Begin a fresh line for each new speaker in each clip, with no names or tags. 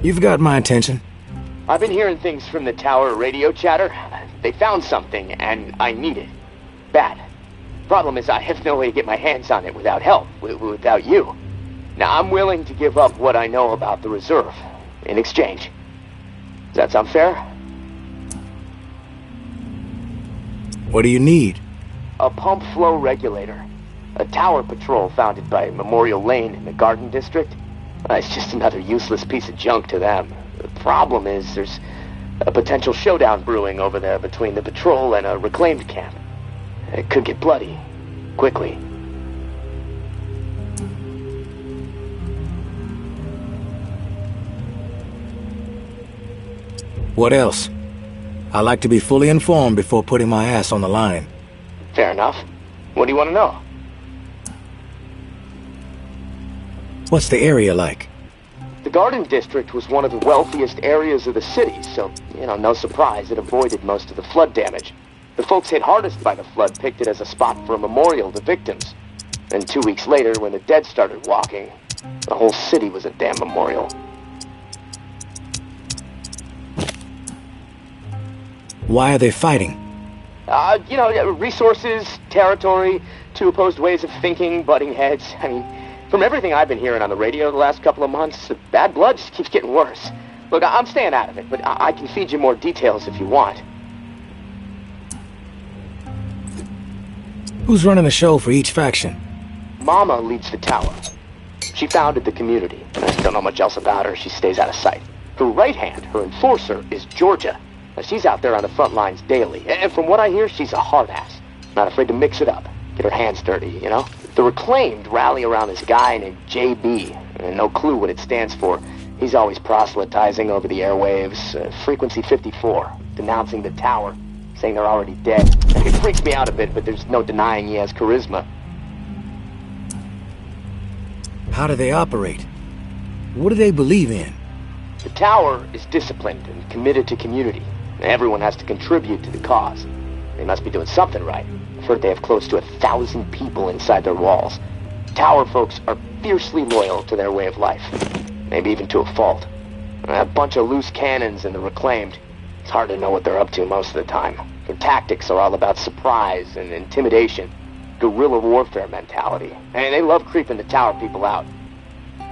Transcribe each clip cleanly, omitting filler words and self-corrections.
You've got my attention.
I've been hearing things from the tower radio chatter. They found something, and I need it. Bad. Problem is, I have no way to get my hands on it without help, without you. Now, I'm willing to give up what I know about the reserve, in exchange. Does that sound fair?
What do you need?
A pump flow regulator. A tower patrol founded by Memorial Lane in the Garden District. It's just another useless piece of junk to them. The problem is, there's a potential showdown brewing over there between the patrol and a reclaimed camp. It could get bloody, quickly.
What else? I like to be fully informed before putting my ass on the line.
Fair enough. What do you want to know?
What's the area like?
The Garden District was one of the wealthiest areas of the city, so, no surprise it avoided most of the flood damage. The folks hit hardest by the flood picked it as a spot for a memorial to victims. And 2 weeks later, when the dead started walking, the whole city was a damn memorial.
Why are they fighting?
Resources, territory, two opposed ways of thinking, butting heads. I mean, from everything I've been hearing on the radio the last couple of months, the bad blood just keeps getting worse. Look, I'm staying out of it, but I can feed you more details if you want.
Who's running the show for each faction?
Mama leads the tower. She founded the community. I don't know much else about her. She stays out of sight. Her right hand, her enforcer, is Georgia. Now, she's out there on the front lines daily. And from what I hear, she's a hard ass. Not afraid to mix it up. Get her hands dirty, The Reclaimed rally around this guy named JB. And no clue what it stands for. He's always proselytizing over the airwaves. Frequency 54. Denouncing the tower. Saying they're already dead. It freaks me out a bit, but there's no denying he has charisma.
How do they operate? What do they believe in?
The tower is disciplined and committed to community. Everyone has to contribute to the cause. They must be doing something right. I've heard they have close to 1,000 people inside their walls. Tower folks are fiercely loyal to their way of life. Maybe even to a fault. A bunch of loose cannons in the Reclaimed. It's hard to know what they're up to most of the time. Their tactics are all about surprise and intimidation. Guerrilla warfare mentality. And they love creeping the tower people out.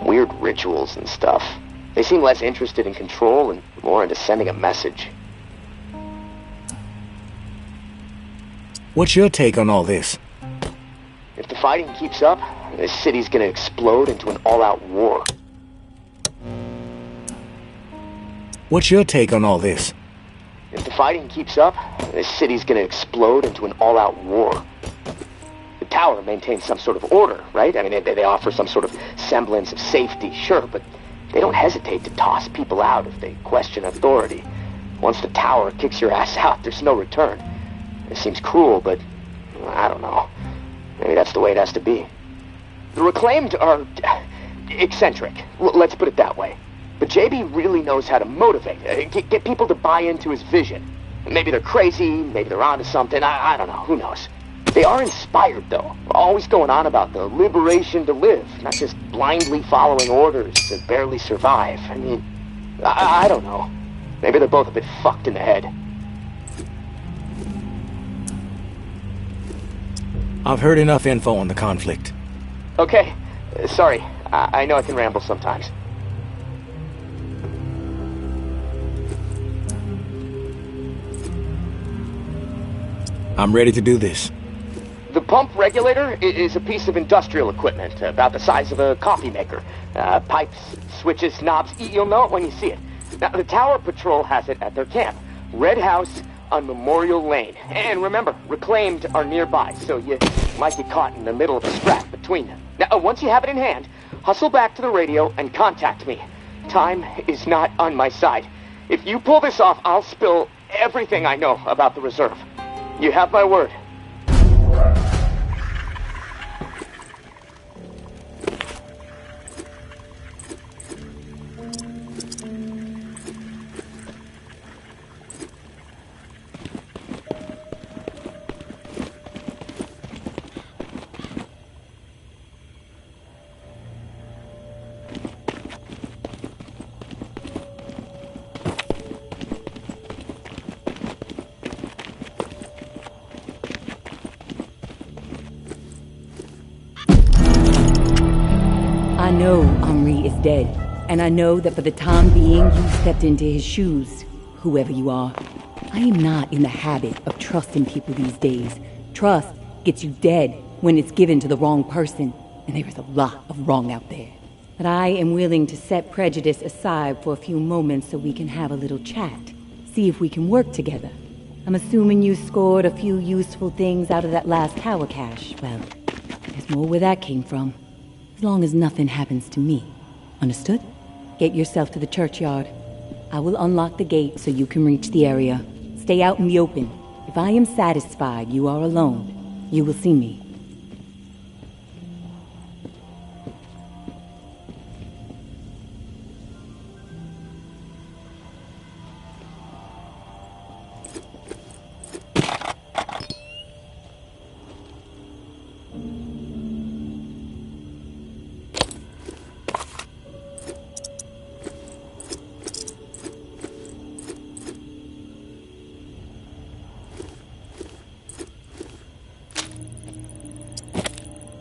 Weird rituals and stuff. They seem less interested in control and more into sending a message.
What's your take on all this?
If the fighting keeps up, this city's gonna explode into an all-out war.
What's your take on all this?
If the fighting keeps up, this city's gonna explode into an all-out war. The tower maintains some sort of order, right? I mean, they offer some sort of semblance of safety, sure, but they don't hesitate to toss people out if they question authority. Once the tower kicks your ass out, there's no return. It seems cruel, but I don't know. Maybe that's the way it has to be. The Reclaimed are eccentric, let's put it that way. But JB really knows how to motivate, get people to buy into his vision. Maybe they're crazy, maybe they're onto something, I don't know, who knows. They are inspired, though, always going on about the liberation to live, not just blindly following orders to barely survive. I mean, I don't know. Maybe they're both a bit fucked in the head.
I've heard enough info on the conflict.
Okay, sorry. I know I can ramble sometimes.
I'm ready to do this.
The pump regulator is a piece of industrial equipment about the size of a coffee maker. Pipes, switches, knobs, you'll know it when you see it. Now, the Tower Patrol has it at their camp. Red House on Memorial Lane. And remember, Reclaimed are nearby, so you might get caught in the middle of a scrap between them. Now, once you have it in hand, hustle back to the radio and contact me. Time is not on my side. If you pull this off, I'll spill everything I know about the reserve. You have my word.
know Henri is dead, and I know that for the time being you stepped into his shoes, whoever you are. I am not in the habit of trusting people these days. Trust gets you dead when it's given to the wrong person, and there is a lot of wrong out there. But I am willing to set prejudice aside for a few moments so we can have a little chat. See if we can work together. I'm assuming you scored a few useful things out of that last tower cache. Well, there's more where that came from. As long as nothing happens to me. Understood? Get yourself to the churchyard. I will unlock the gate so you can reach the area. Stay out in the open. If I am satisfied you are alone, you will see me.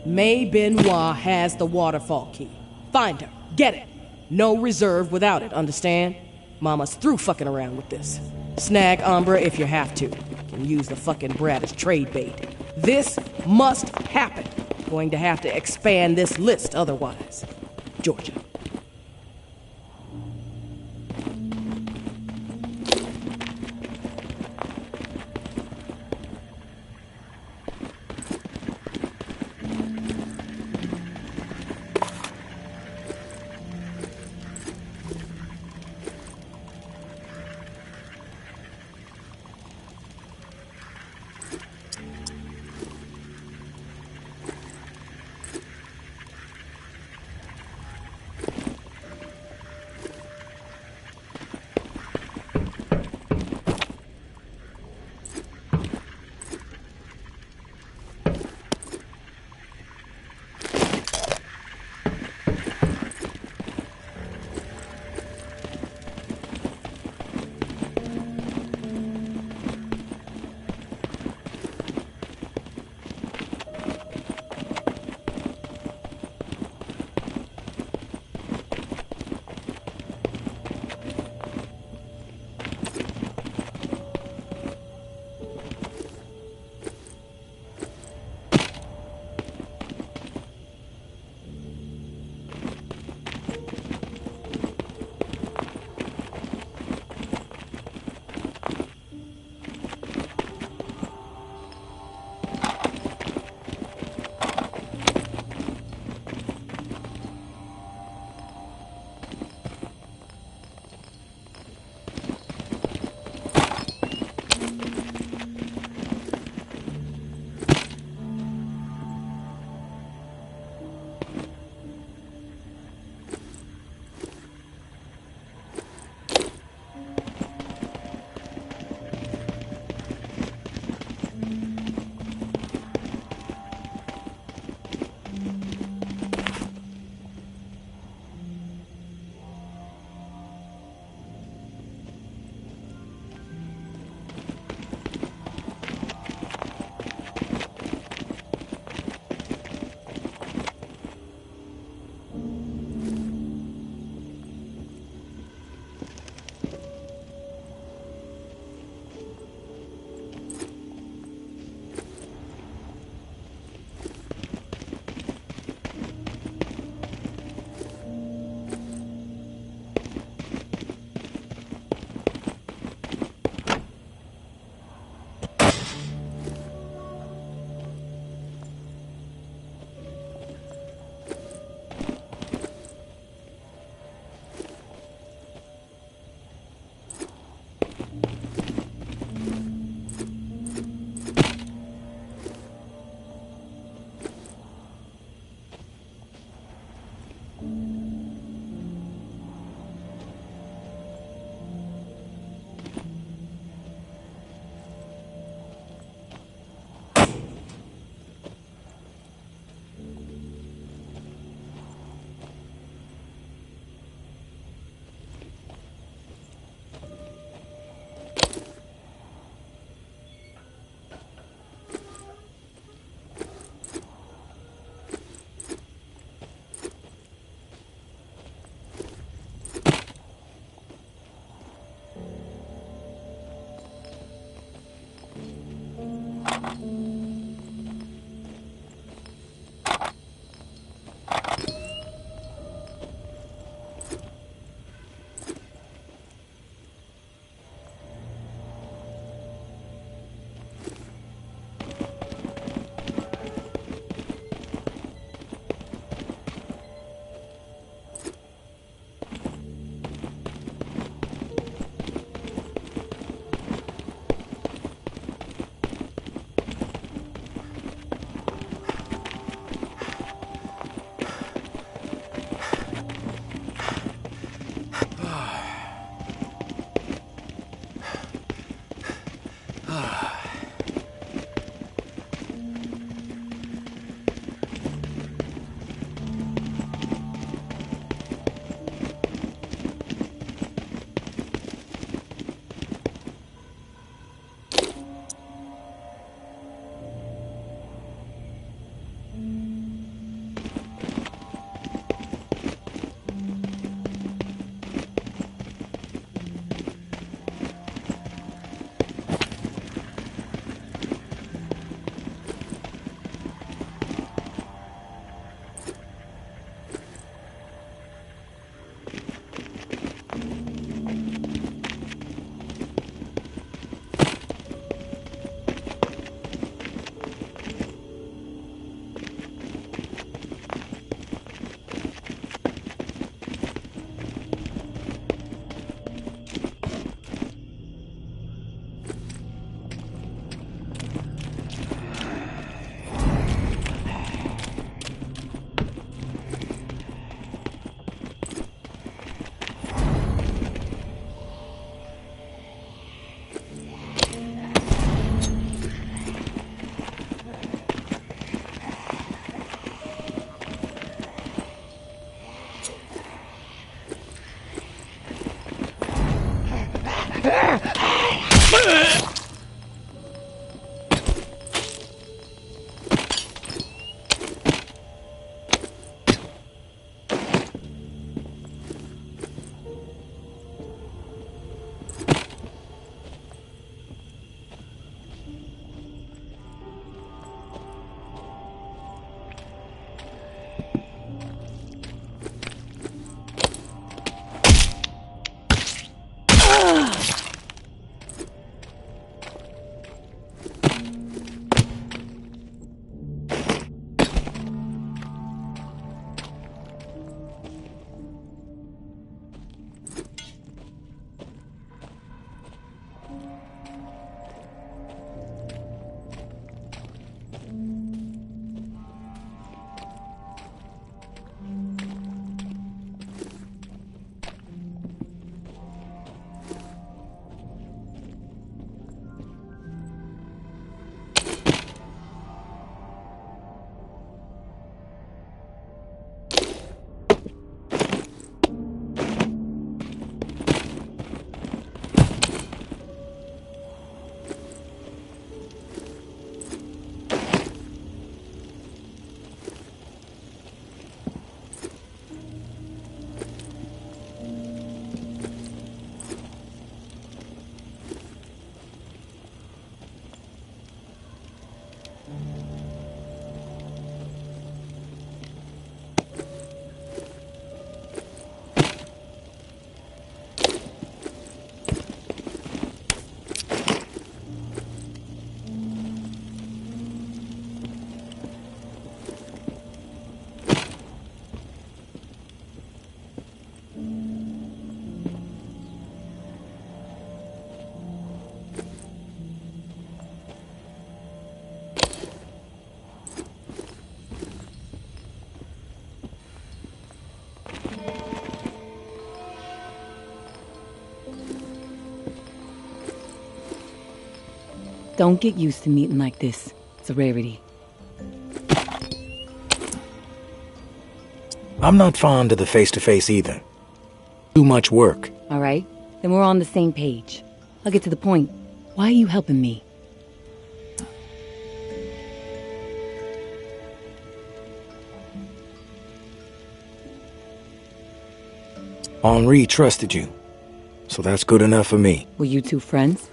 May Benoit has the waterfall key. Find her. Get it. No reserve without it, understand? Mama's through fucking around with this. Snag Umbra if you have to. Can use the fucking brat as trade bait. This must happen. Going to have to expand this list otherwise. Georgia.
Don't get used to meeting like this. It's a rarity.
I'm not fond of the face-to-face either. Too much work.
All right, then we're on the same page. I'll get to the point. Why are you helping me?
Henri trusted you, so that's good enough for me.
Were you two friends?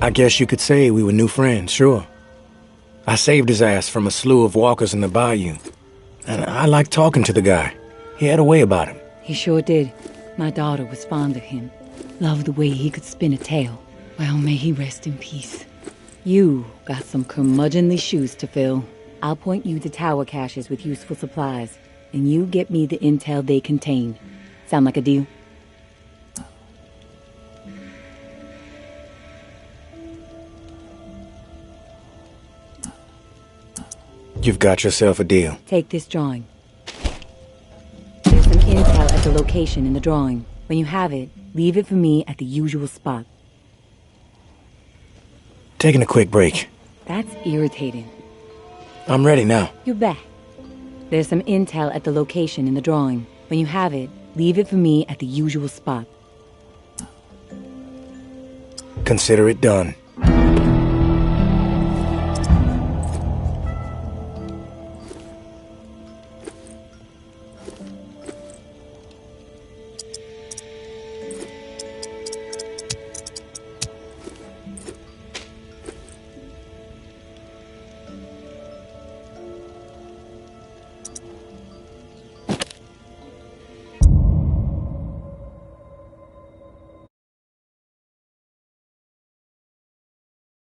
I guess you could say we were new friends, sure. I saved his ass from a slew of walkers in the bayou. And I liked talking to the guy. He had a way about him.
He sure did. My daughter was fond of him. Loved the way he could spin a tale. Well, may he rest in peace. You got some curmudgeonly shoes to fill. I'll point you to tower caches with useful supplies, and you get me the intel they contain. Sound like a deal?
You've got yourself a deal.
Take this drawing. There's some intel at the location in the drawing. When you have it, leave it for me at the usual spot.
Taking a quick break.
That's irritating.
I'm ready now.
You're back. There's some intel at the location in the drawing. When you have it, leave it for me at the usual spot.
Consider it done.